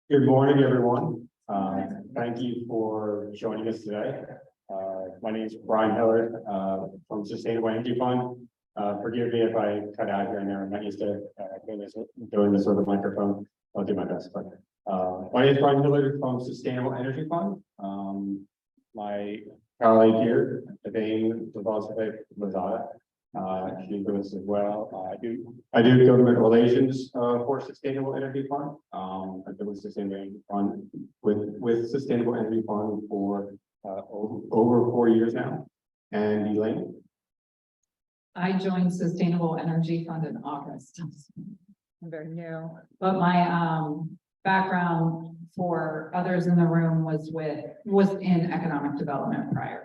Good morning, everyone. Thank you for joining us today. My name is Brian Hillard from Sustainable Energy Fund. Forgive me if I cut out here and there. I'm not used to doing this with a microphone. I'll do my best. But my name is Brian Hillard from Sustainable Energy Fund. My colleague here, Elaine, Evosevic-Lozada, she's with us as well. I do government relations for Sustainable Energy Fund. I've been with Sustainable Energy Fund with Sustainable Energy Fund for over 4 years now. And Elaine? I joined Sustainable Energy Fund in August. I'm very new, but my background for others in the room was in economic development prior.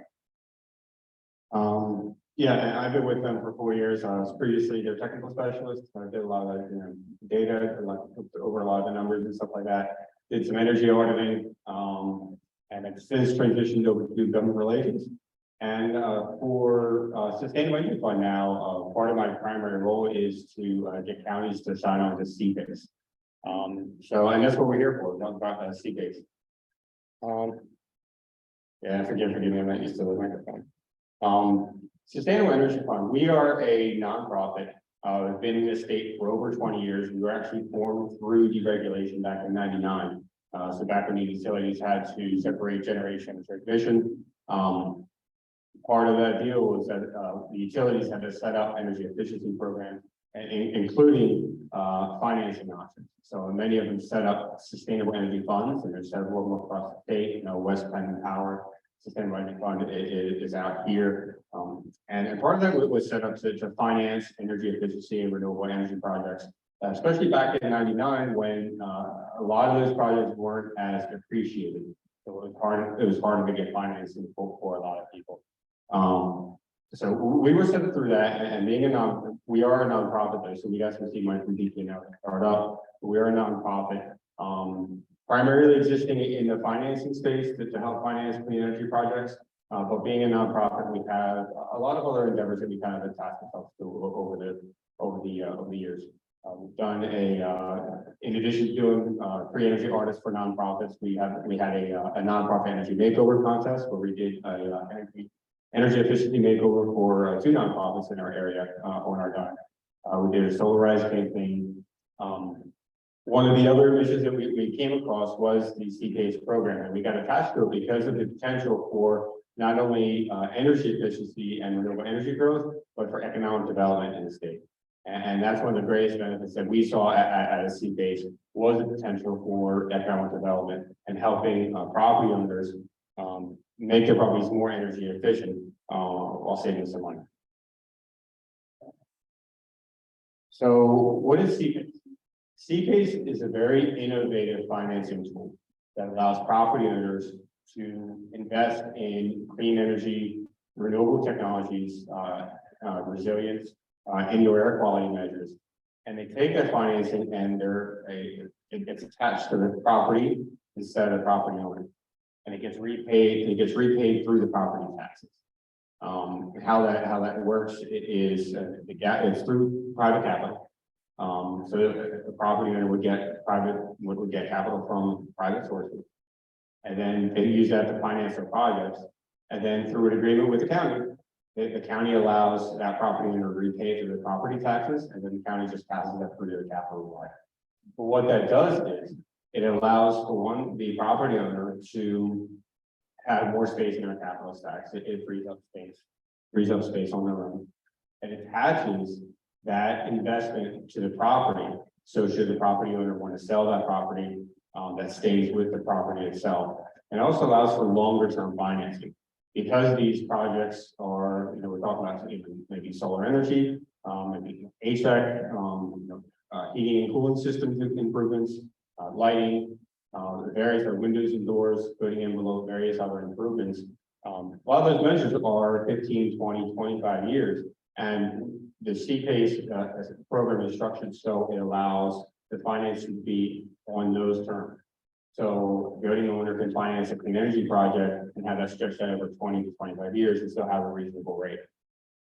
Yeah, I've been with them for 4 years. I was previously their technical specialist. I did a lot of data, over a lot of the numbers and stuff like that. Did some energy auditing, and I've since transitioned over to government relations. And for Sustainable Energy Fund now, part of my primary role is to get counties to sign on to CPACE. And that's what we're here for. Talk about CPACE. Yeah, forgive me. I'm not used to the microphone. Sustainable Energy Fund, we are a nonprofit. We've been in this state for over 20 years. We were actually formed through deregulation back in '99. So back when the utilities had to separate generation and transmission. Part of that deal was that the utilities had to set up energy efficiency programs, including financing options. So many of them set up sustainable energy funds, and there's several of them across the state. West Penn Power Sustainable Energy Fund is out here. And part of that was set up to finance energy efficiency and renewable energy projects, especially back in '99 when a lot of those projects weren't as appreciated. So it was hard to get financing for a lot of people. So we were set through that, and being we are a nonprofit though, so you guys can see my detail now start up. We are a nonprofit. Primarily existing in the financing space to help finance clean energy projects. But being a nonprofit, we have a lot of other endeavors that we kind of attach ourselves to over the years. We've done in addition to doing free energy audits for nonprofits, we had a nonprofit energy makeover contest where we did energy efficiency makeover for 2 nonprofits in our area on our dime. We did a solarized campaign. One of the other missions that we came across was the CPACE program, and we got attached to it because of the potential for not only energy efficiency and renewable energy growth, but for economic development in the state. And that's one of the greatest benefits that we saw at CPACE was the potential for economic development and helping property owners make their properties more energy efficient while saving some money. So what is CPACE? CPACE is a very innovative financing tool that allows property owners to invest in clean energy, renewable technologies, resilience, indoor air quality measures. And they take that financing and it gets attached to the property instead of the property owner. And it gets repaid through the property taxes. How that works is it's through private capital. So the property owner would get capital from private sources, and then they use that to finance their projects. And then through an agreement with the county allows that property owner to repay through the property taxes, and then the county just passes that through their capital line. But what that does is it allows for the property owner to have more space in their capital stacks. It frees up space on their own, and it attaches that investment to the property. So should the property owner want to sell that property, that stays with the property itself. And it also allows for longer term financing because these projects are, we're talking about maybe solar energy, maybe HVAC, heating and cooling system improvements, lighting, various windows and doors, putting in below various other improvements. A lot of those measures are 15, 20, 25 years. And the CPACE program is structured so it allows the financing to be on those terms. So the building owner can finance a clean energy project and have that stretched out over 20 to 25 years and still have a reasonable rate.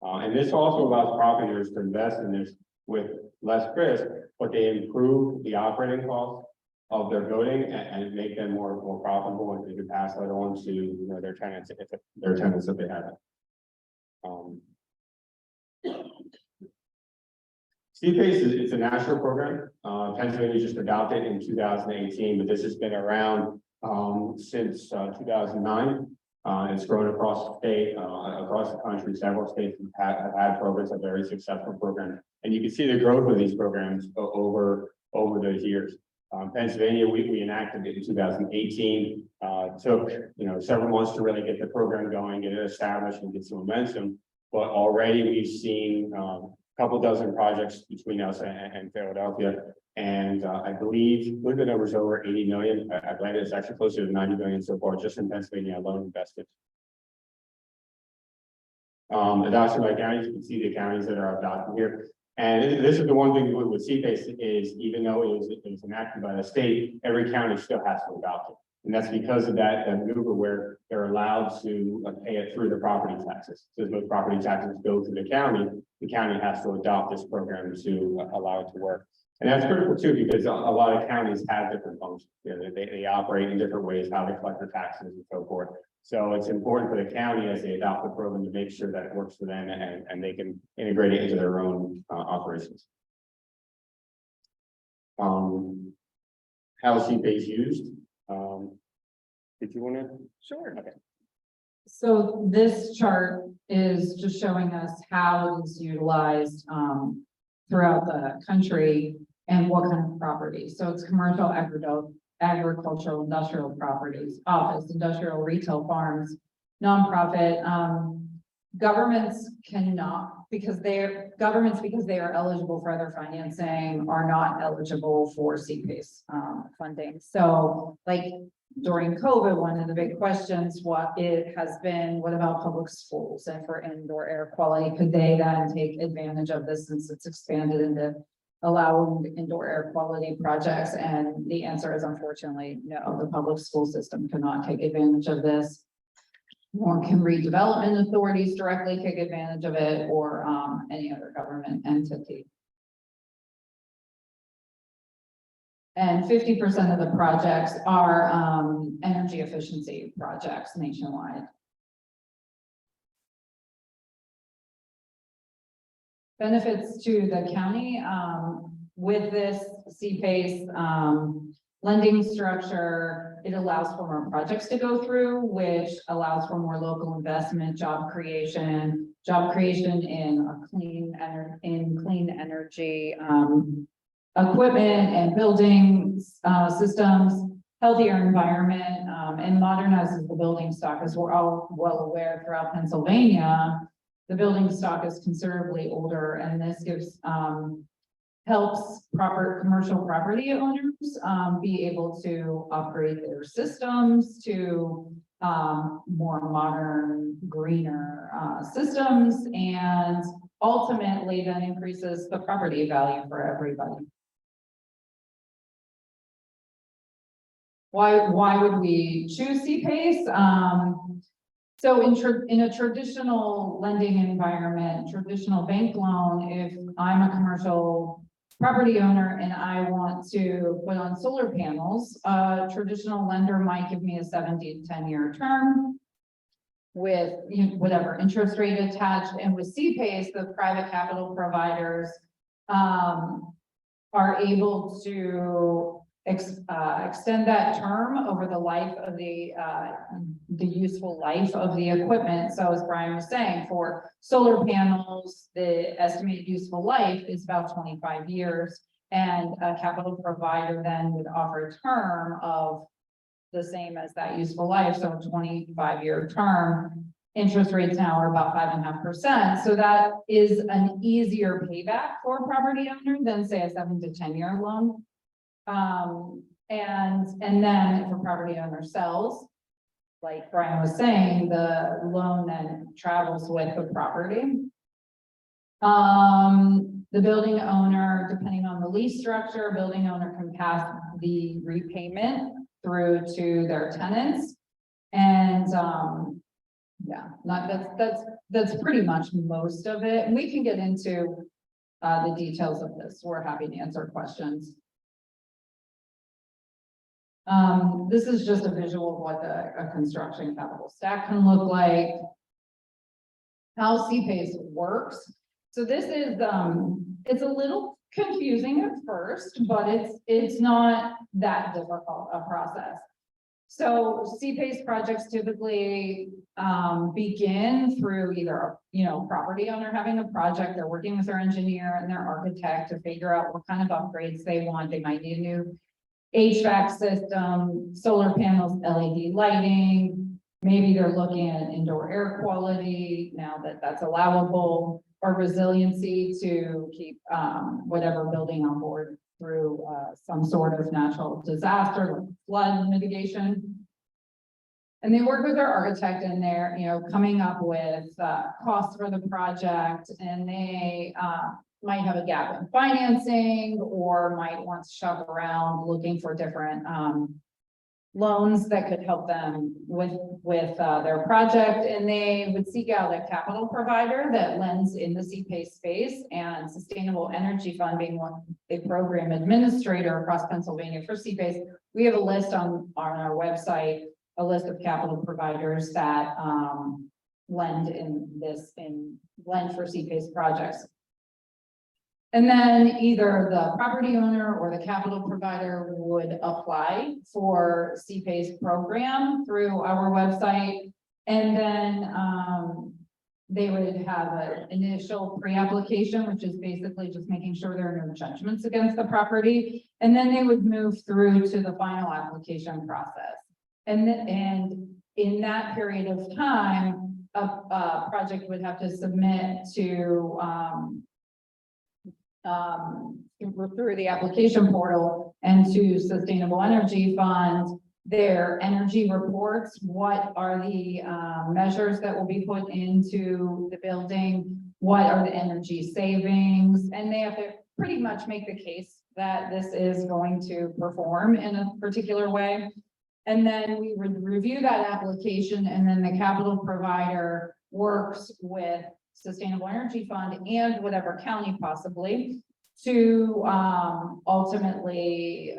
And this also allows property owners to invest in this with less risk, but they improve the operating costs of their building and make them more profitable, and they can pass that on to, you know, their tenants, if their tenants if they have it. CPACE it's a national program. Pennsylvania just adopted in 2018, but this has been around since 2009. It's grown across the state, across the country. Several states have had programs, a very successful program, and you can see the growth of these programs over those years. Pennsylvania, we enacted it in 2018. Took, you know, several months to really get the program going, get it established, and get some momentum. But already we've seen a couple dozen projects between us and Philadelphia, and I believe the number's over 80 million. I believe it's actually closer to 90 million so far, just in Pennsylvania alone invested. Adoption by counties, you can see the counties that are adopted here. And this is the one thing with CPACE is, even though it was enacted by the state, every county still has to adopt it. And that's because of that maneuver where they're allowed to pay it through the property taxes. So as those property taxes go to the county has to adopt this program to allow it to work. And that's critical too, because a lot of counties have different functions. You know, they operate in different ways, how they collect their taxes and so forth. So it's important for the county as they adopt the program to make sure that it works for them and they can integrate it into their own operations. How is CPACE used? Did you want to? Sure. Okay. So this chart is just showing us how it is utilized throughout the country and what kind of property. So it's commercial, agricultural, industrial properties, office, industrial, retail, farms, nonprofit. Governments cannot, because they are eligible for other financing, are not eligible for CPACE funding. So like during COVID, one of the big questions, what about public schools and for indoor air quality? Could they then take advantage of this since it's expanded into allowing indoor air quality projects? And the answer is unfortunately no, the public school system cannot take advantage of this. Nor can redevelopment authorities directly take advantage of it, or any other government entity. And 50% of the projects are energy efficiency projects nationwide. Benefits to the county with this CPACE lending structure, it allows for more projects to go through, which allows for more local investment, job creation in clean energy equipment and building systems, healthier environment, and modernizes the building stock. As we're all well aware, throughout Pennsylvania, the building stock is considerably older, and this gives helps commercial property owners be able to upgrade their systems to more modern, greener systems, and ultimately then increases the property value for everybody. Why would we choose CPACE? So in a traditional lending environment, traditional bank loan, if I'm a commercial property owner and I want to put on solar panels, a traditional lender might give me a 7 to 10 year term with whatever interest rate attached. And with CPACE, the private capital providers are able to extend that term over the life of the useful life of the equipment. So as Brian was saying, for solar panels, the estimated useful life is about 25 years, and a capital provider then would offer a term of the same as that useful life. So a 25-year term. Interest rates now are about 5.5%. So that is an easier payback for a property owner than say a 7 to 10 year loan. And then if a property owner sells, like Brian was saying, the loan then travels with the property. The building owner, depending on the lease structure, building owner can pass the repayment through to their tenants. And yeah, that's pretty much most of it. And we can get into the details of this. We're happy to answer questions. This is just a visual of what a construction capital stack can look like. How CPACE works. So this is, it's a little confusing at first, but it's not that difficult a process. So CPACE projects typically begin through either, property owner having a project, they're working with their engineer and their architect to figure out what kind of upgrades they want. They might need a new HVAC system, solar panels, LED lighting. Maybe they're looking at indoor air quality now that that's allowable, or resiliency to keep whatever building on board through some sort of natural disaster, like flood mitigation. And they work with their architect and they're, coming up with costs for the project, and they might have a gap in financing or might want to shop around looking for different loans that could help them with their project. And they would seek out a capital provider that lends in the CPACE space, and Sustainable Energy Fund being a program administrator across Pennsylvania for CPACE. We have a list on our website, a list of capital providers that lend for CPACE projects. And then either the property owner or the capital provider would apply for CPACE program through our website. And then they would have an initial pre-application, which is basically just making sure there are no judgments against the property. And then they would move through to the final application process. And in that period of time, a project would have to submit to through the application portal and to Sustainable Energy Fund their energy reports. What are the measures that will be put into the building? What are the energy savings? And they have to pretty much make the case that this is going to perform in a particular way. And then we would review that application, and then the capital provider works with Sustainable Energy Fund and whatever county possibly to ultimately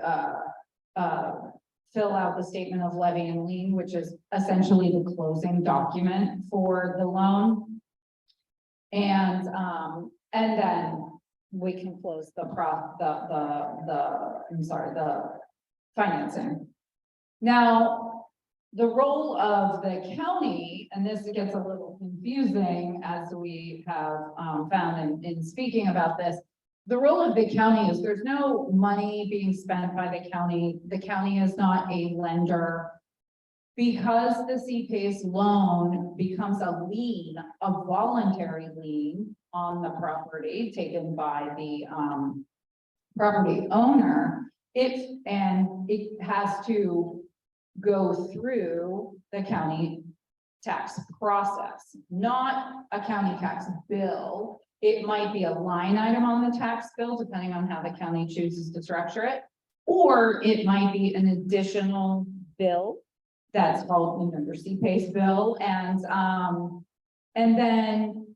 fill out the statement of levy and lien, which is essentially the closing document for the loan. And then we can close the financing. Now, the role of the county, and this gets a little confusing as we have found in speaking about this, the role of the county is there's no money being spent by the county. The county is not a lender. Because the CPACE loan becomes a lien, a voluntary lien on the property taken by the property owner, it has to go through the county tax process, not a county tax bill. It might be a line item on the tax bill, depending on how the county chooses to structure it, or it might be an additional bill that's called your CPACE bill, and then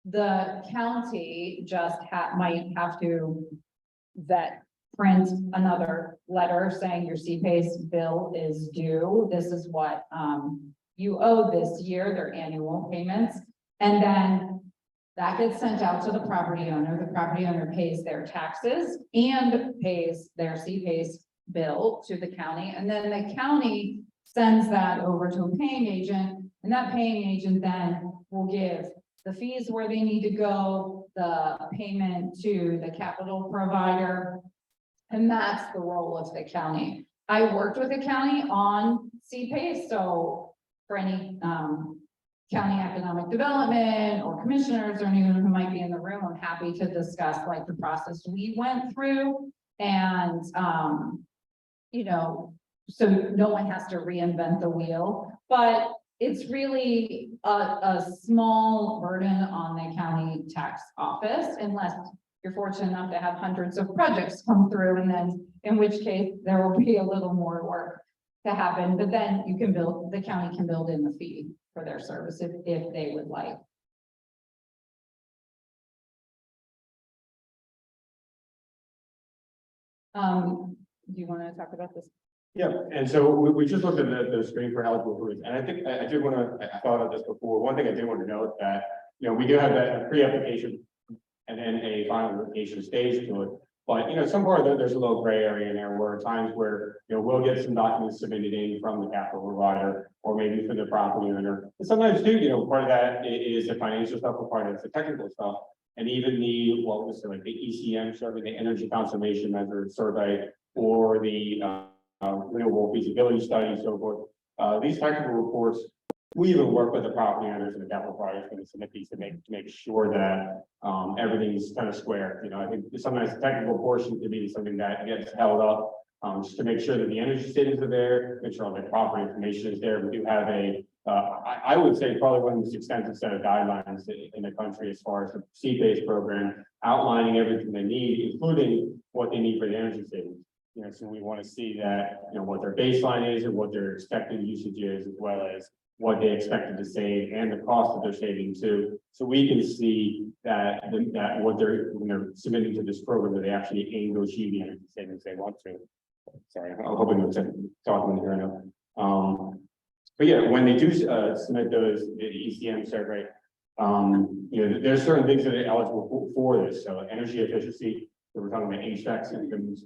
the county just might have to print another letter saying your CPACE bill is due. This is what you owe this year, their annual payments. And then that gets sent out to the property owner. The property owner pays their taxes and pays their CPACE bill to the county. And then the county sends that over to a paying agent. And that paying agent then will give the fees where they need to go, the payment to the capital provider. And that's the role of the county. I worked with the county on CPACE, so for any county economic development or commissioners or anyone who might be in the room, I'm happy to discuss like the process we went through. And so no one has to reinvent the wheel, but it's really a small burden on the county tax office, unless you're fortunate enough to have hundreds of projects come through, and then in which case there will be a little more work to happen, but then the county can build in the fee for their service if they would like. Do you want to talk about this Yeah, and so we just looked at the screen for eligible routes, and I think I did want to, I thought of this before. One thing I did want to note that, we do have that pre-application and then a final application stage to it. But, some part of it, there's a little gray area in there where at times where, we'll get some documents submitted in from the capital provider or maybe from the property owner. And sometimes too, part of that is the financial stuff, or part of it's the technical stuff. And even the, what was it, like the ECM survey, the energy conservation measure survey, or the renewable feasibility study and so forth. These technical reports, we even work with the property owners and the capital providers when they submit these to make sure that everything's kind of square. I think sometimes the technical portion could be something that gets held up, just to make sure that the energy savings are there, make sure all the proper information is there. We do have I would say probably one of the most extensive set of guidelines in the country as far as the C-based program, outlining everything they need, including what they need for the energy savings. So we want to see that, what their baseline is and what their expected usage is, as well as what they expected to save and the cost that they're saving too. So we can see that what when they're submitting to this program, that they actually aim to achieve the energy savings they want to. Sorry, I'm hoping to talk when you're enough. But yeah, when they do submit the ECM survey, there's certain things that are eligible for this. So energy efficiency, so we're talking about HVAC systems,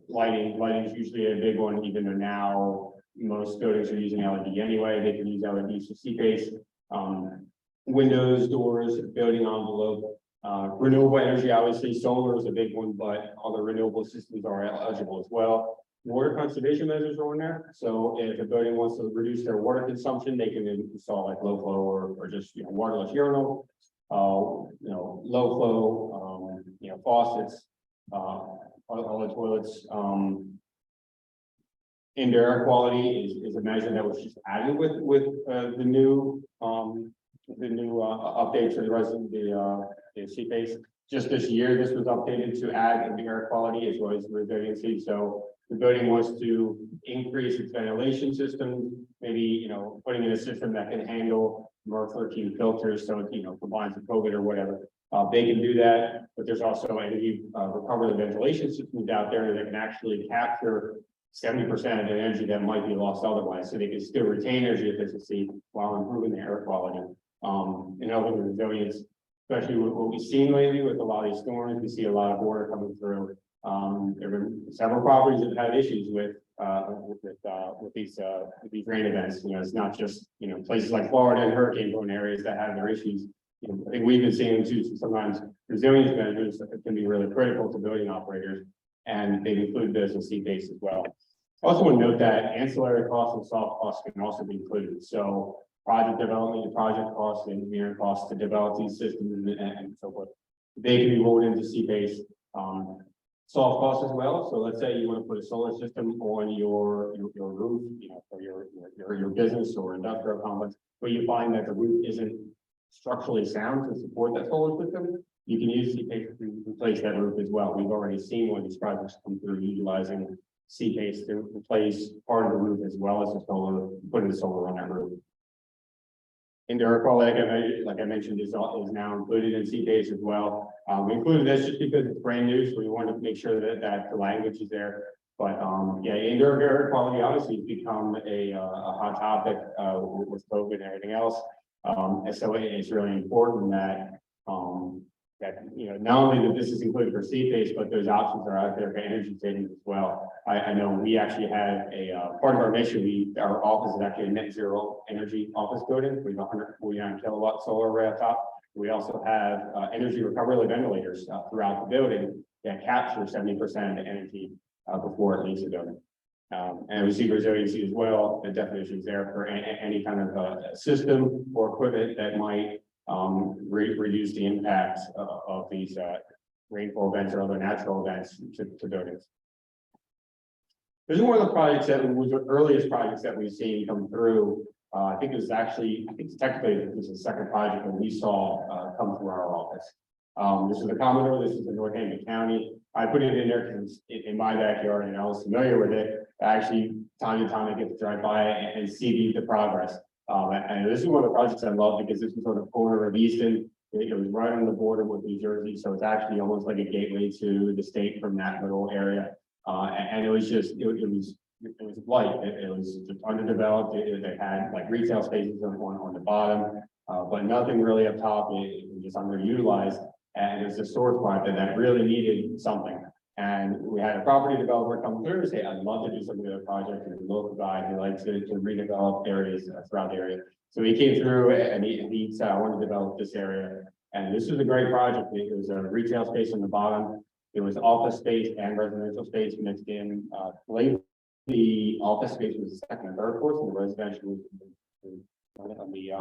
lighting is usually a big one, even though now most buildings are using LED anyway. They can use LEDs for C-base, windows, doors, building envelope, renewable energy. Obviously, solar is a big one, but all the renewable systems are eligible as well. Water conservation measures are in there. So if a building wants to reduce their water consumption, they can install like low flow or just waterless urinal, low flow, faucets, all the toilets. Indoor air quality is a measure that was just added with the new updates for the rest of the C-base. Just this year, this was updated to add the air quality as well as resiliency. So the building wants to increase its ventilation system, maybe putting in a system that can handle MERV 13 filters, so it combines with COVID or whatever. They can do that, but there's also energy recovery ventilation systems out there that can actually capture 70% of the energy that might be lost otherwise, so they can still retain energy efficiency while improving the air quality. The resilience, especially what we've seen lately with a lot of these storms, we see a lot of water coming through. There have been several properties that have had issues with these rain events. It's not just places like Florida and hurricane-prone areas that have their issues. I think we've been seeing too. So sometimes resilience measures that can be really critical to building operators, and they've included those in C-base as well. I also want to note that ancillary costs and soft costs can also be included. So project development and project costs, engineering costs to develop these systems and so forth, they can be rolled into C-base. Soft costs as well. So let's say you want to put a solar system on your roof, for your business or industrial complex, but you find that the roof isn't structurally sound to support that solar system. You can use C-base to replace that roof as well. We've already seen one of these projects come through utilizing C-base to replace part of the roof as well as the solar, putting the solar on that roof. Indoor air quality, like I mentioned, is now included in C-base as well. We included this just because it's brand new, so we wanted to make sure that the language is there. But yeah, indoor air quality obviously has become a hot topic with COVID and everything else. And so it's really important that not only that this is included for C-base, but those options are out there for energy savings as well. I know we actually have a part of our mission. Our office is actually a net zero energy office building. We have 149 kilowatt solar array up top. We also have energy recovery ventilators throughout the building that capture 70% of the energy before it leaves the building. And we see resiliency as well. The definition is there for any kind of system or equipment that might reduce the impact of these rainfall events or other natural events to buildings. This is one of the projects that was the earliest projects that we've seen come through. I think it's technically this is the second project that we saw come through our office. This is the Commodore. This is in Northampton County. I put it in there because it's in my backyard and I was familiar with it. Actually, time to time I get to drive by and see the progress. And this is one of the projects I love because this is sort of corner of Easton. It was right on the border with New Jersey, so it's actually almost like a gateway to the state from that little area. And it was it was light, it was just underdeveloped, they had like retail spaces on the bottom, but nothing really up top, it was just underutilized. And it was a sore spot that really needed something. And we had a property developer come through and say, I'd love to do something with a project, and a local guy who likes to redevelop areas throughout the area. So he came through and he said, I want to develop this area. And this was a great project. It was a retail space on the bottom. It was office space and residential space mixed in. The office space was the second and third floors, and the residential was on the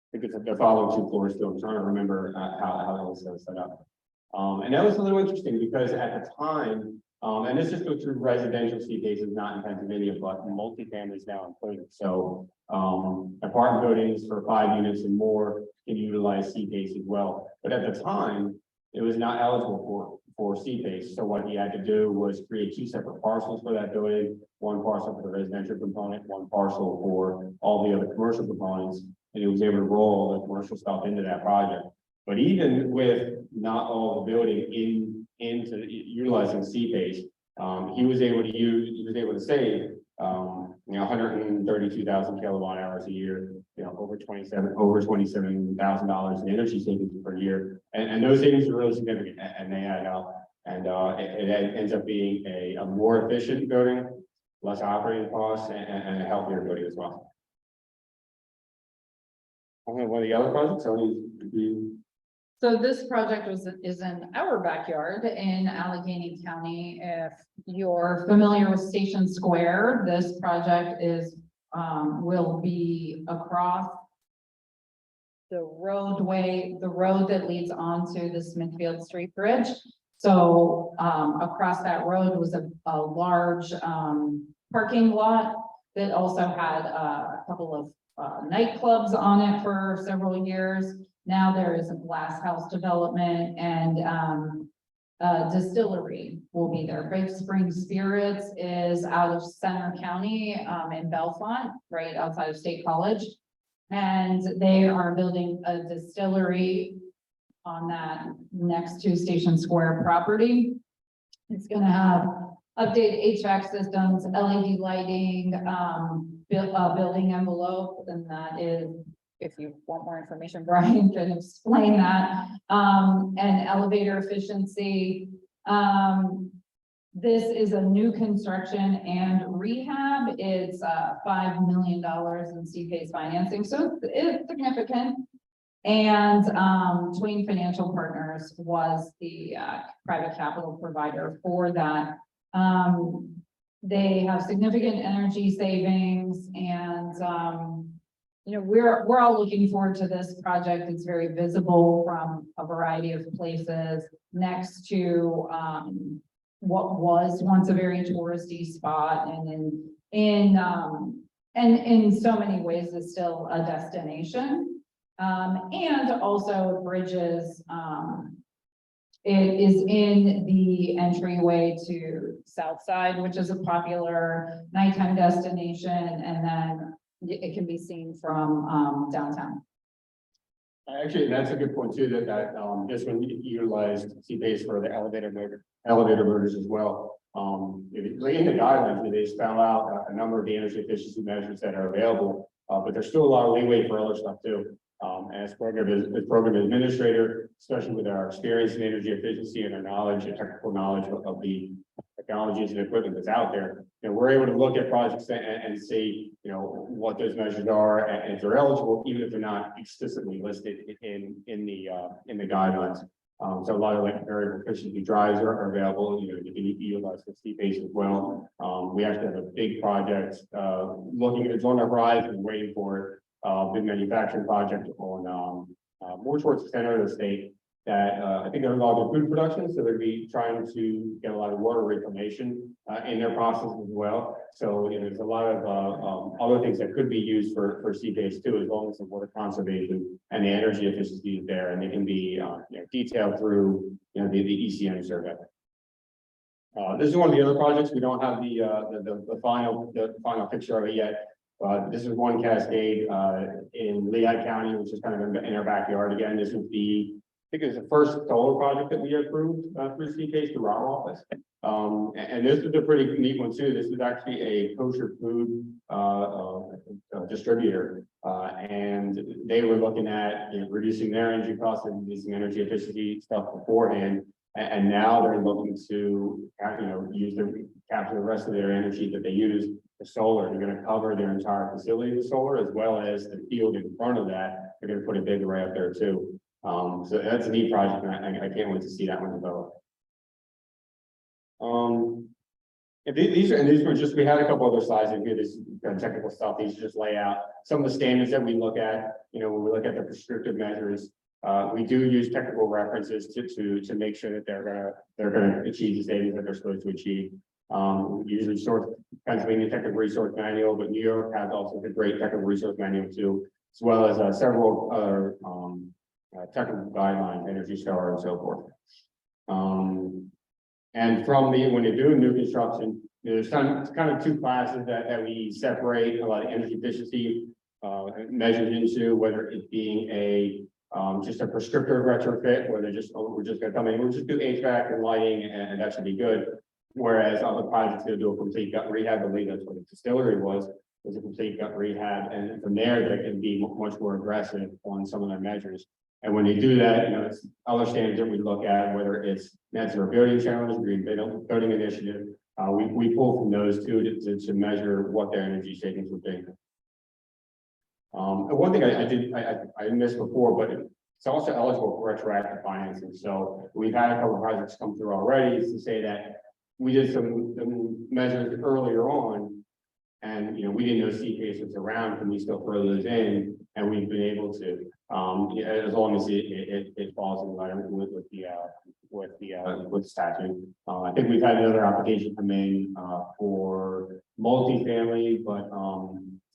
I think it's the following two floors still. I'm trying to remember how it was set up. And that was a little interesting because at the time, and this just goes through residential C cases, not in Pennsylvania, but multifamilies now included. So apartment buildings for 5 units and more can utilize C case as well. But at the time, it was not eligible for C case. So what he had to do was create 2 separate parcels for that building, 1 parcel for the residential component, 1 parcel for all the other commercial components. And he was able to roll the commercial stuff into that project. But even with not all the building into utilizing C-base, he was able to save 132,000 kilowatt hours a year, over $27,000 in energy savings per year. And those savings are really significant, and they add up. And it ends up being a more efficient building, less operating costs, and a healthier building as well. One of the other projects, So this project is in our backyard in Allegheny County. If you're familiar with Station Square, this project will be across the road that leads onto the Smithfield Street Bridge. So across that road was a large parking lot that also had a couple of nightclubs on it for several years. Now there is a glass house development, and a distillery will be there. Big Spring Spirits is out of Center County in Bellefonte, right outside of State College. And they are building a distillery on that next to Station Square property. It's gonna have updated HVAC systems, LED lighting, building envelope, and that is, if you want more information, Brian can explain that, and elevator efficiency. This is a new construction and rehab. It's $5 million in C-PACE financing, so it's significant. And Twain Financial Partners was the private capital provider for that. They have significant energy savings, and we're all looking forward to this project. It's very visible from a variety of places next to what was once a very touristy spot, and in so many ways is still a destination. And also bridges. It is in the entryway to Southside, which is a popular nighttime destination, and then it can be seen from downtown. Actually, that's a good point too, that this one utilized C-base for the elevator motors as well. In the guidelines, they spell out a number of the energy efficiency measures that are available, but there's still a lot of leeway for other stuff too. As program administrator, especially with our experience in energy efficiency and our knowledge and technical knowledge of the technologies and equipment that's out there, we're able to look at projects and see, what those measures are, and if they're eligible, even if they're not explicitly listed in the guidelines. So a lot of like variable efficiency drives are available. You can utilize the C-base as well. We actually have a big project it's on our horizon, waiting for it. Big manufacturing project on more towards the center of the state that I think they're involved in food production, so they'll be trying to get a lot of water reclamation in their process as well. So there's a lot of other things that could be used for C-base too, as long as the water conservation and the energy efficiency is there, and they can be detailed through the ECM survey. This is one of the other projects. We don't have the final picture of it yet. This is one cascade in Lehigh County, which is kind of in our backyard again. This is the think it was the first solar project that we approved through CPACE through our office. And this is a pretty neat one too. This is actually a kosher food distributor. And they were looking at reducing their energy costs and using energy efficiency stuff beforehand. And now they're looking to use capture the rest of their energy that they use for solar. They're going to cover their entire facility with solar, as well as the field in front of that. They're going to put a big array up there too. So that's a neat project, and I can't wait to see that one develop. These were just, we had a couple other slides in here, this technical stuff. These just lay out some of the standards that we look at, when we look at the prescriptive measures. We do use technical references to make sure that they're gonna achieve the savings that they're supposed to achieve. We usually source Pennsylvania Technical Resource Manual, but New York has also a great technical resource manual too, as well as several other technical guidelines, Energy Star and so forth. And from when you're doing new construction, there's kind of two classes that we separate a lot of energy efficiency measures into, whether it being just a prescriptive retrofit, where we're just gonna come in, we'll just do HVAC and lighting, and that should be good. Whereas other projects gonna do a complete gut rehab. I believe that's what the distillery was a complete gut rehab, and from there they can be much more aggressive on some of their measures. And when they do that, it's other standards that we look at, whether it's net zero building challenge, green building initiative. We pull from those two to measure what their energy savings would be. And one thing I missed before, but it's also eligible for retroactive financing. So we've had a couple of projects come through already to say that we did some measures earlier on, and we didn't know CPACE was around, and we still throw those in, and we've been able to, as long as it falls in line with the statute. I think we've had another application come in for multifamily, but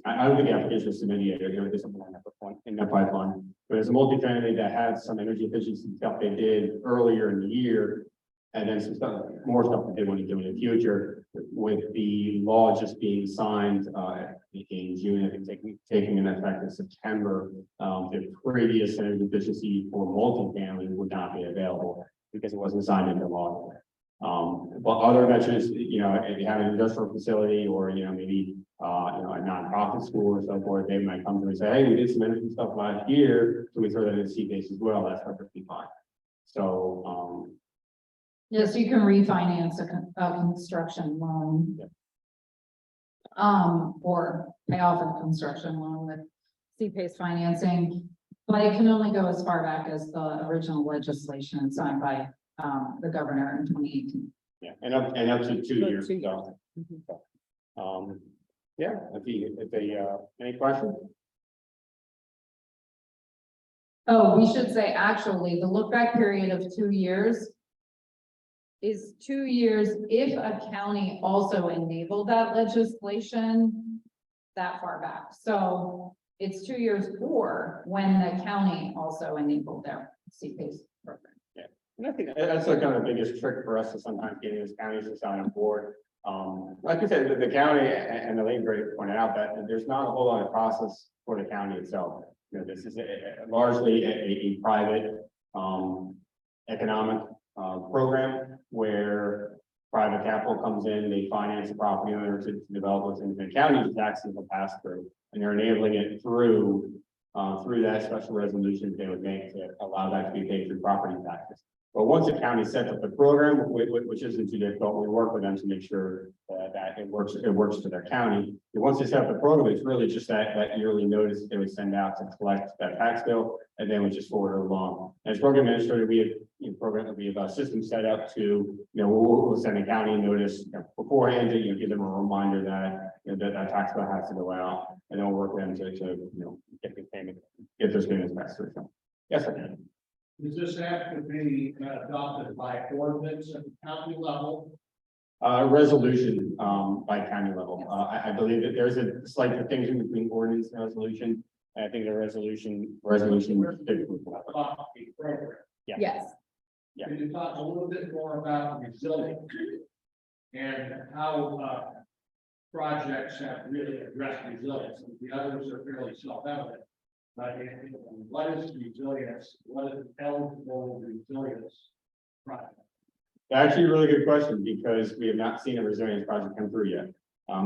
I don't think the application was submitted yet. There's something in that pipeline, but it's a multifamily that had some energy efficiency stuff they did earlier in the year. And then some more stuff that they want to do in the future, with the law just being signed in June, I think taking in effect in September. The previous energy efficiency for multifamily would not be available because it wasn't signed into law. But other measures, if you have an industrial facility or maybe a nonprofit school or so forth, they might come to me and say, hey, we did some energy stuff last year, so we throw that in CPACE as well. That's perfectly fine. So yes, you can refinance a construction loan. Yeah. Or pay off a construction loan with CPACE financing, but it can only go as far back as the original legislation signed by the governor in 2018. Yeah, and up to 2 years. So, yeah, any questions? Oh, we should say actually the look back period of 2 years is 2 years if a county also enabled that legislation that far back. So it's 2 years or when the county also enabled their CPACE program. Yeah, and I think that's like kind of the biggest trick for us to sometimes getting these counties to sign on board. Like I said, the county and Elaine pointed out that there's not a whole lot of process for the county itself. This is largely a private economic program where private capital comes in, they finance the property owner to develop those things. The county taxes will pass through, and they're enabling it through that special resolution they would make to allow that to be paid through property taxes. But once the county sets up the program, which isn't too difficult, we work with them to make sure that it works for their county. And once they set up the program, it's really just that yearly notice that they would send out to collect that tax bill, and then we just forward it along. As program administrator, we have a system set up to, we'll send a county notice beforehand to give them a reminder that that tax bill has to go out, and then we'll work with them to get those payments back through. Yes, I can. Does this have to be adopted by ordinance at the county level? Resolution by county level. I believe that there's a slight distinction between ordinance and resolution. I think the resolution. Yeah. Yes. Yeah. Can you talk a little bit more about resilience and how projects have really addressed resilience? The others are fairly self-evident, But what is resilience? What is eligible resilience project? Actually, a really good question, because we have not seen a resilience project come through yet.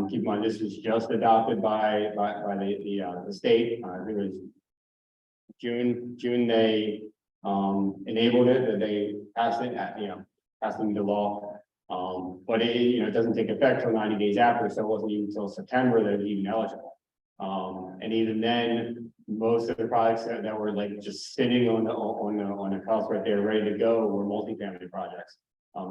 Keep in mind, this was just adopted by the state, I think it was June they, enabled it, that they passed it, passed it into law. But it, it doesn't take effect till 90 days after, so it wasn't even until September that it was even eligible. And even then, most of the products that were like just sitting on the cusp right there, ready to go, were multifamily projects.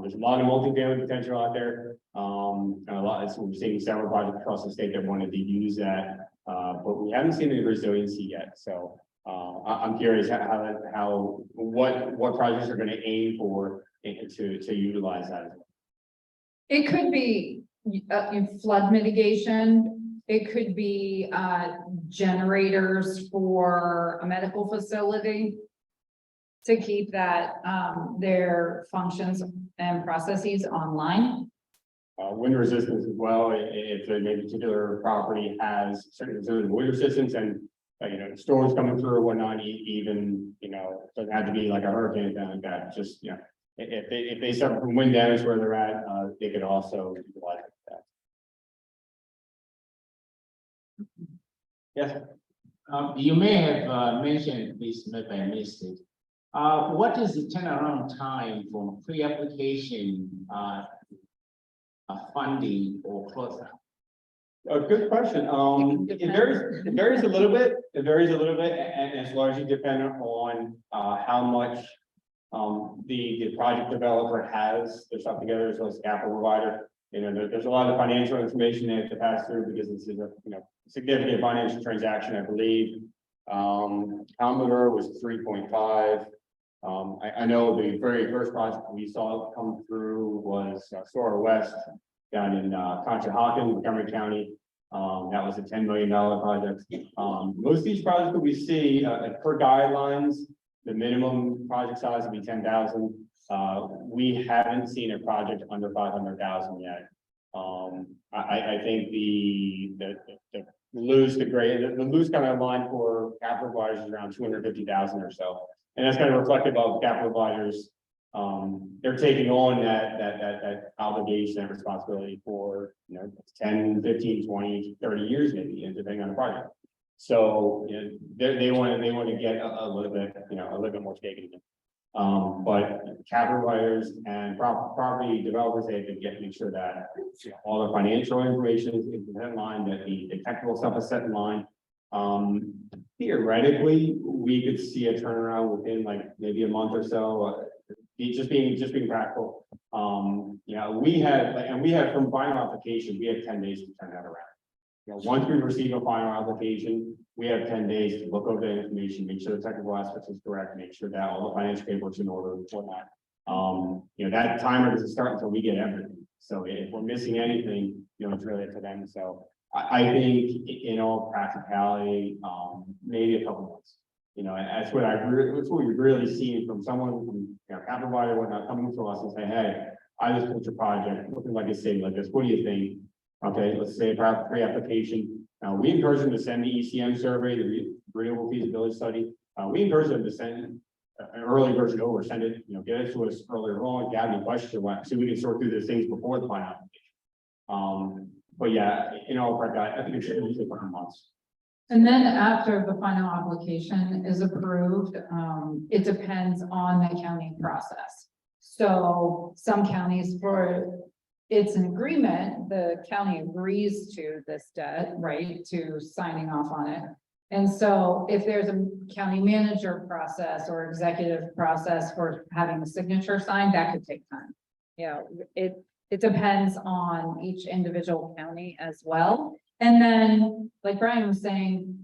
There's a lot of multifamily potential out there. And a lot, so we're seeing several projects across the state that wanted to use that, but we haven't seen any resiliency yet. So I'm curious what projects are going to aim for to utilize that. It could be in flood mitigation. It could be generators for a medical facility to keep that their functions and processes online. Wind resistance as well, if a maybe particular property has certain wind resistance and storms coming through or whatnot, even doesn't have to be like a hurricane or anything like that. Just if they suffer from wind damage where they're at, they could also utilize that. Yes. You may have mentioned this, maybe I missed it. What is the turnaround time from pre-application funding or closeout? A good question. It varies a little bit. It varies a little bit, and it's largely dependent on how much the project developer has their stuff together, as well as the capital provider. There's a lot of financial information they have to pass through, because this is a significant financial transaction, I believe. Commodore was 3.5. I know the very first project we saw come through was Sora West down in Conshohocken, Montgomery County. That was a $10 million project. Most of these projects that we see per guidelines, the minimum project size would be 10,000. We haven't seen a project under 500,000 yet. I think the loose kind of line for capital providers is around 250,000 or so. And that's kind of reflective of capital providers. They're taking on that obligation and responsibility for 10, 15, 20, 30 years maybe, depending on the project. So they want to get a little bit more stake in it. But capital providers and property developers, they have to make sure that all the financial information is in line, that the technical stuff is set in line. Theoretically, we could see a turnaround within like maybe a month or so. Just being practical. We have from final application, we have 10 days to turn that around. Once we receive a final application, we have 10 days to look over the information, make sure the technical aspects is correct, make sure that all the financial paperwork's in order and whatnot. That timer doesn't start until we get everything. So if we're missing anything, it's really up to them. So I think in all practicality, maybe a couple months. And that's what we've really seen from someone from capital provider, whatnot, coming to us and say, hey, I just built your project, looking like a city like this. What do you think? Okay, let's say about pre-application. We encourage them to send the ECM survey, the renewable feasibility study. We encourage them to send an early version over, send it, get it to us earlier on. If you have any questions or what, so we can sort through those things before the final application. But yeah, I think it should usually for months. And then after the final application is approved, it depends on the county process. So some counties, for it's an agreement, the county agrees to this debt, right, to signing off on it. And so if there's a county manager process or executive process for having the signature signed, that could take time. It depends on each individual county as well. And then, like Brian was saying,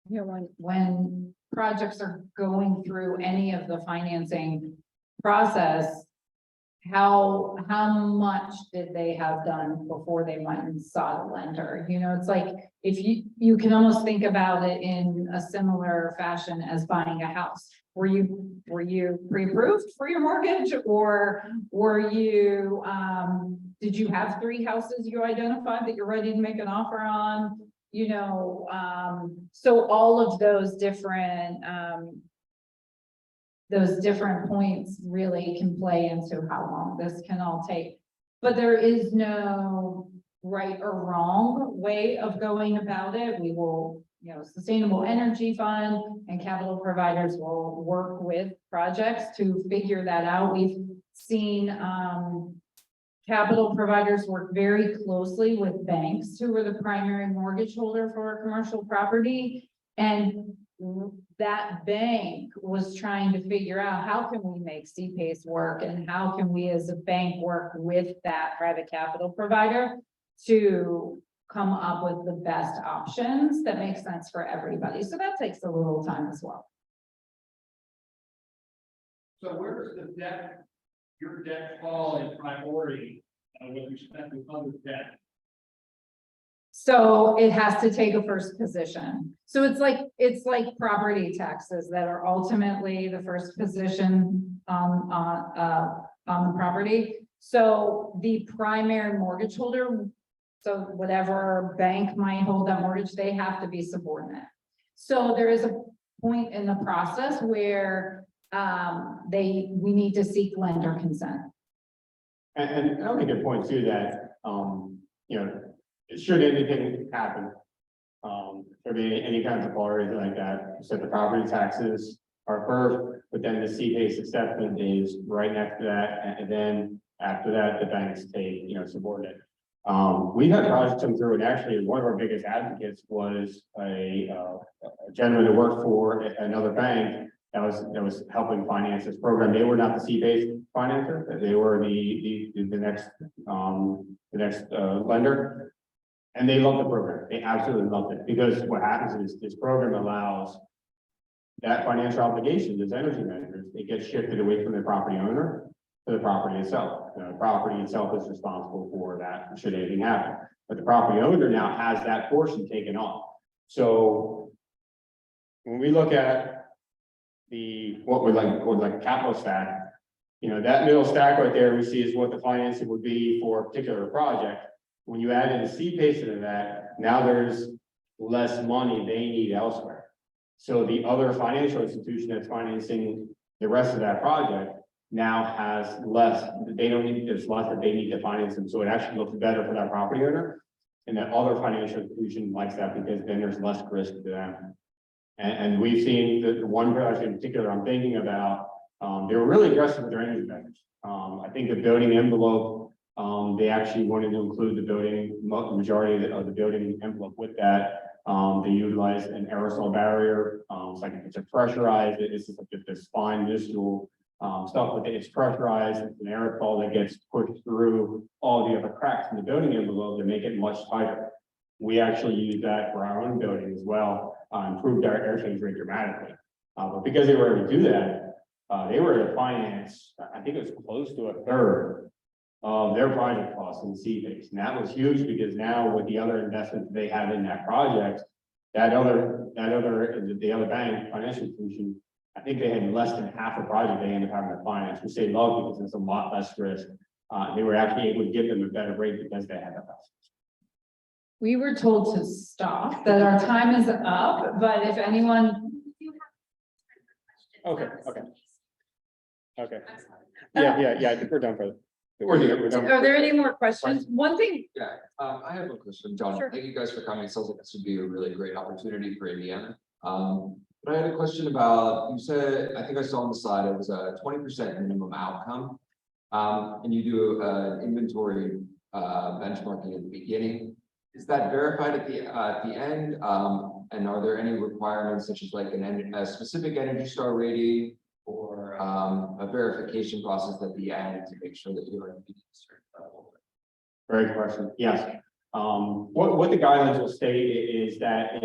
when projects are going through any of the financing process, how much did they have done before they went and saw the lender? It's like, if you can almost think about it in a similar fashion as buying a house. Were you pre-approved for your mortgage, or were you, did you have 3 houses you identified that you're ready to make an offer on? you know, so all of those different points really can play into how long this can all take. But there is no right or wrong way of going about it. We will, you know, Sustainable Energy Fund and capital providers will work with projects to figure that out. We've seen, capital providers work very closely with banks who are the primary mortgage holder for a commercial property. And that bank was trying to figure out how can we make CPACE work and how can we as a bank work with that private capital provider to come up with the best options that make sense for everybody. So that takes a little time as well. So where does the debt, your debt fall in priority with respect to other debt? So it has to take a first position. So it's like property taxes that are ultimately the first position on the property. So the primary mortgage holder, so whatever bank might hold that mortgage, they have to be subordinate. So there is a point in the process where we need to seek lender consent. And I'll make a point too that, you know, should anything happen, there be any kinds of borrowing like that, so the property taxes are first, but then the CPACE assessment is right next to that, and then after that, the banks take, you know, subordinate. We've had projects come through, and actually one of our biggest advocates was a gentleman who worked for another bank that was helping finance this program. They were not the CPACE financer, they were the next lender. And they love the program. They absolutely loved it, because what happens is this program allows that financial obligation, those energy managers, it gets shifted away from the property owner to the property itself. The property itself is responsible for that should anything happen, but the property owner now has that portion taken off. So when we look at what we're like capital stack, you know, that middle stack right there we see is what the financing would be for a particular project. When you add in the CPACE into that, now there's less money they need elsewhere. So the other financial institution that's financing the rest of that project now has less, there's less that they need to finance them. So it actually looks better for that property owner. And that other financial institution likes that because then there's less risk to them. And we've seen the one project in particular I'm thinking about, they were really aggressive with their energy measures. I think the building envelope, they actually wanted to include the majority of the building envelope with that. They utilized an aerosol barrier. It's a pressurized, it's just like this fine visual stuff, but it's pressurized. It's an aerosol that gets pushed through all the other cracks in the building envelope to make it much tighter. We actually use that for our own building as well, improved our air change rate dramatically. But because they were able to do that, they were able to finance, I think it was close to a third of their project costs in CPACE. And that was huge because now with the other investments they have in that project, the other bank, financial institution, I think they had less than half a project they ended up having to finance, which they love because it's a lot less risk. They were actually able to give them a better rate because they had that less. We were told to stop, that our time is up, but if anyone. Okay. Yeah, I think we're done for the. We're done. Are there any more questions? One thing, Yeah, I have a question, John. Sure. Thank you guys for coming. It sounds like this would be a really great opportunity for Indiana. But I had a question about, you said, I think I saw on the slide, it was a 20% minimum outcome. And you do inventory benchmarking at the beginning. Is that verified at the end? And are there any requirements such as like a specific Energy Star rating or a verification process at the end to make sure that you're meeting a certain level? Great question. Yes. What the guidelines will state is that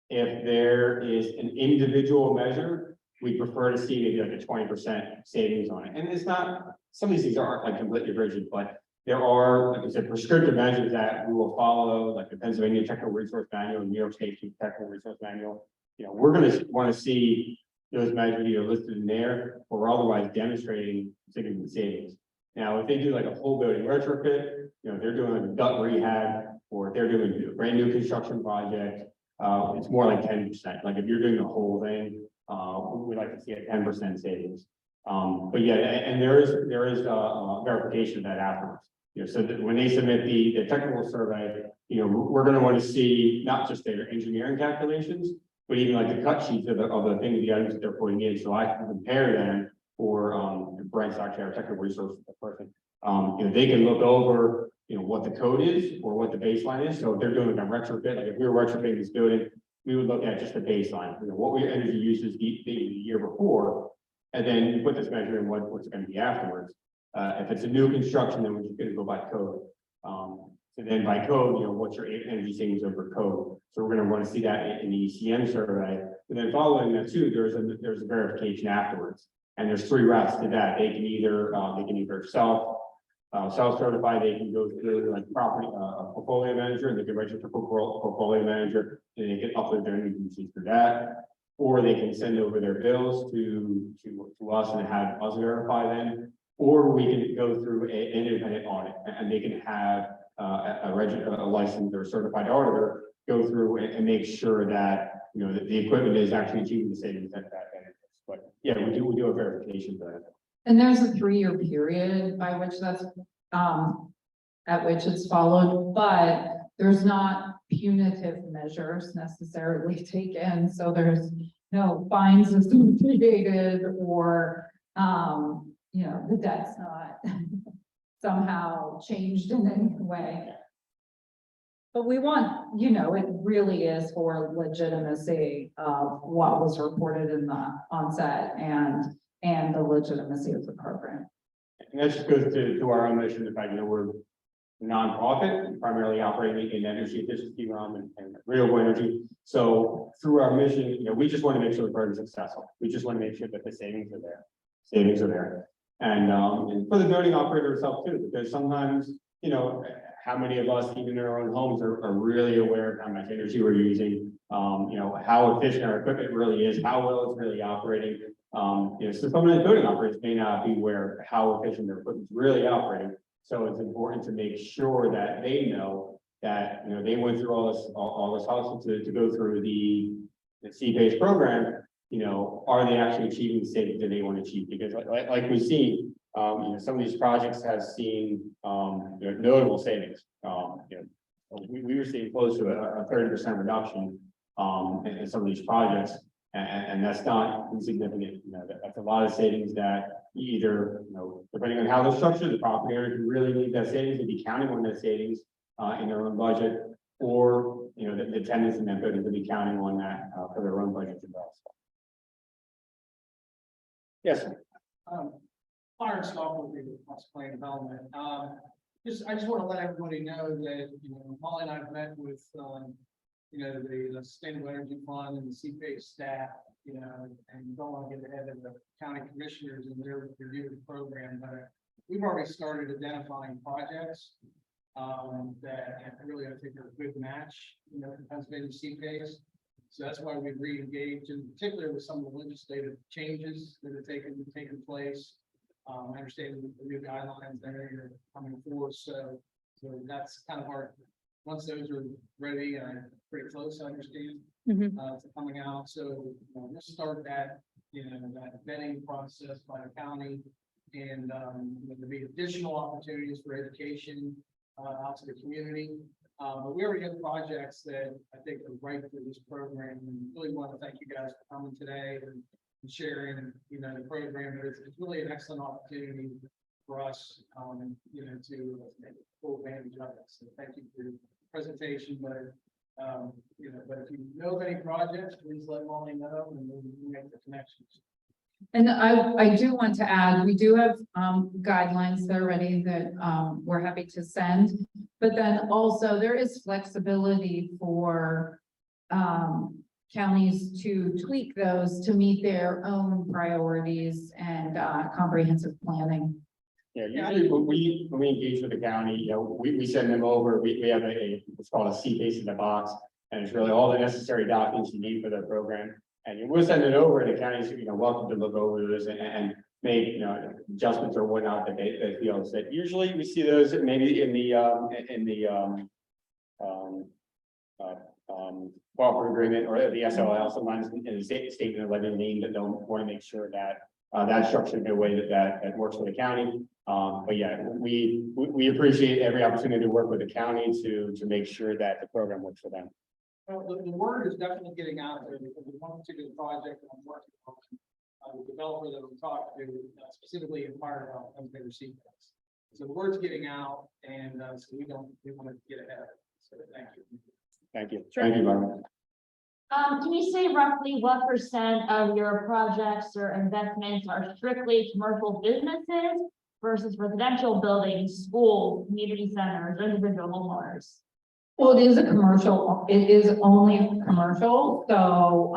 if there is an individual measure, we prefer to see maybe like a 20% savings on it. And it's not, some of these things aren't like completely rigid, but there are, like I said, prescriptive measures that we will follow, like the Pennsylvania Technical Resource Manual, New York State Technical Resource Manual. You know, we're going to want to see those measures either listed in there or otherwise demonstrating significant savings. Now, if they do like a whole building retrofit, you know, they're doing like a gut rehab, or if they're doing a brand new construction project, it's more like 10%. Like if you're doing the whole thing, we like to see a 10% savings. But yeah, and there is verification of that afterwards. You know, so that when they submit the technical survey, you know, we're gonna want to see not just their engineering calculations, but even like the cut sheets of the things, the items that they're putting in, so I can compare them, or Brent's actually our technical resource person. You know, they can look over, you know, what the code is or what the baseline is. So if they're doing a retrofit, like if we were retrofitting this building, we would look at just the baseline, you know, what your energy uses the year before, and then you put this measure in what's going to be afterwards. If it's a new construction, then we're just going to go by code. So then by code, you know, what's your energy savings over code? So we're going to want to see that in the ECM survey. And then following that too, there's a verification afterwards. And there's 3 routes to that. They can either self-certify, they can go through like property, a portfolio manager, they can register for portfolio manager, and they can upload their energy usage for that. Or they can send over their bills to us and have us verify them. Or we can go through an independent audit, and they can have a licensed or certified auditor go through and make sure that, you know, that the equipment is actually achieving the savings that benefits. But yeah, we do a verification for that. And there's a 3-year period by which that's, at which it's followed, but there's not punitive measures necessarily taken. So there's no fines associated, or, you know, the debt's not somehow changed in any way. But we want, you know, it really is for legitimacy of what was reported in the onset and the legitimacy of the program. And that just goes to our own mission, the fact that we're nonprofit, primarily operating in energy efficiency realm and renewable energy. So through our mission, you know, we just want to make sure the program is successful. We just want to make sure that the savings are there. And for the building operator itself too, because sometimes, you know, how many of us, even in our own homes, are really aware of how much energy we're using, you know, how efficient our equipment really is, how well it's really operating. You know, so some of the building operators may not be aware of how efficient their equipment is really operating. So it's important to make sure that they know that, you know, they went through all this hustle to go through the C-based program. You know, are they actually achieving the savings that they want to achieve? Because like we've seen, you know, some of these projects have seen, you know, notable savings. You know, we were seeing close to a 30% reduction in some of these projects, and that's not insignificant. You know, that's a lot of savings that either, you know, depending on how they're structured, the property owner can really need that savings to be counting on that savings in their own budget, or, you know, the tenants in that building to be counting on that for their own budget as well. Yes. Fire and software will be the plan development. I just want to let everybody know that, you know, Molly and I have met with, you know, the Sustainable Energy Fund and the CPA staff, you know, and don't want to get ahead of the county commissioners and their review of the program, but we've already started identifying projects that really, I think, are a good match, you know, for Pennsylvania CPAs. So that's why we've re-engaged, in particular with some of the legislative changes that have taken place. I understand the new guidelines that are coming forward, so that's kind of our, once those are ready and pretty close, I understand, to coming out. So we'll start that, you know, that vetting process by the county, and there'll be additional opportunities for education out to the community. But we already have projects that I think are right for this program, and really want to thank you guys for coming today and sharing, you know, the program. But it's really an excellent opportunity for us, you know, to take full advantage of it. So thank you for your presentation. But you know, but if you know of any projects, please let Molly know, and we'll make the connections. And I do want to add, we do have guidelines that are ready that we're happy to send, but then also there is flexibility for counties to tweak those to meet their own priorities and comprehensive planning. Yeah, usually when we engage with the county, you know, we send them over, we have what's called a C-base in the box, and it's really all the necessary documents you need for their program. And we'll send it over, and the county's, you know, welcome to look over those and make, you know, adjustments or whatnot that they feel. So usually we see those maybe in the cooperative agreement or the SLL, sometimes in the statement of letting name that don't want to make sure that that's structured in a way that works for the county. But yeah, we appreciate every opportunity to work with the county to make sure that the program works for them. Well, the word is definitely getting out there because the one particular project that I'm working on, the developer that I'm talking to specifically inquired about comes they receive this. So the word's getting out and so we want to get ahead of it. So thank you. Thank you. Thank you, Byron. Can you say roughly what % of your projects or investments are strictly commercial businesses versus residential buildings, schools, community centers, individual homeowners? Well, it is a commercial, it is only commercial, so,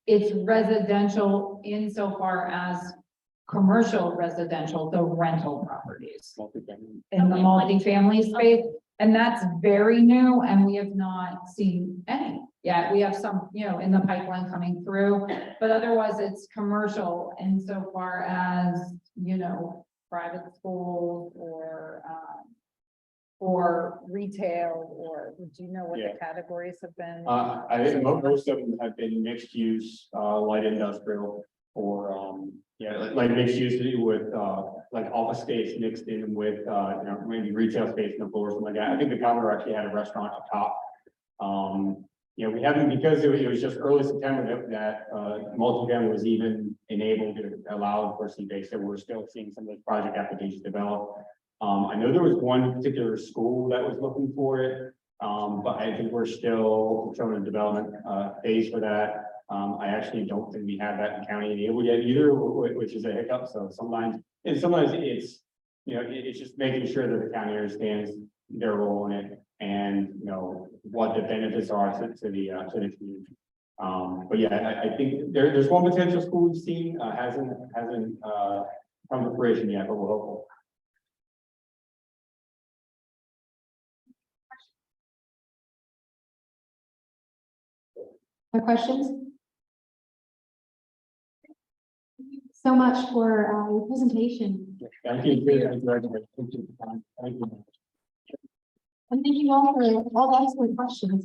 it's residential insofar as commercial residential, the rental properties Multifamily. in the multifamily space. And that's very new and we have not seen any yet. We have some, in the pipeline coming through, but otherwise it's commercial insofar as, private schools or retail, or do you know what Yeah. the categories have been? I think most of them have been mixed use, light industrial, or, like mixed use to do with, like office space mixed in with, maybe retail space in the floor, something like that. I think the counter actually had a restaurant up top. We haven't, because it was just early September that multifamily was even enabled to allow for C-base, so we're still seeing some of those project applications develop. I know there was one particular school that was looking for it, but I think we're still showing a development phase for that. I actually don't think we have that in county enabled yet either, which is a hiccup. So sometimes it's, it's just making sure that the county understands their role in it and, what the benefits are to the community. But yeah, I think there's one potential school we've seen, hasn't come to fruition yet, but we're hopeful. More questions? Thank you so much for your presentation. Thank you. Thank you. And thank you all for all the excellent questions.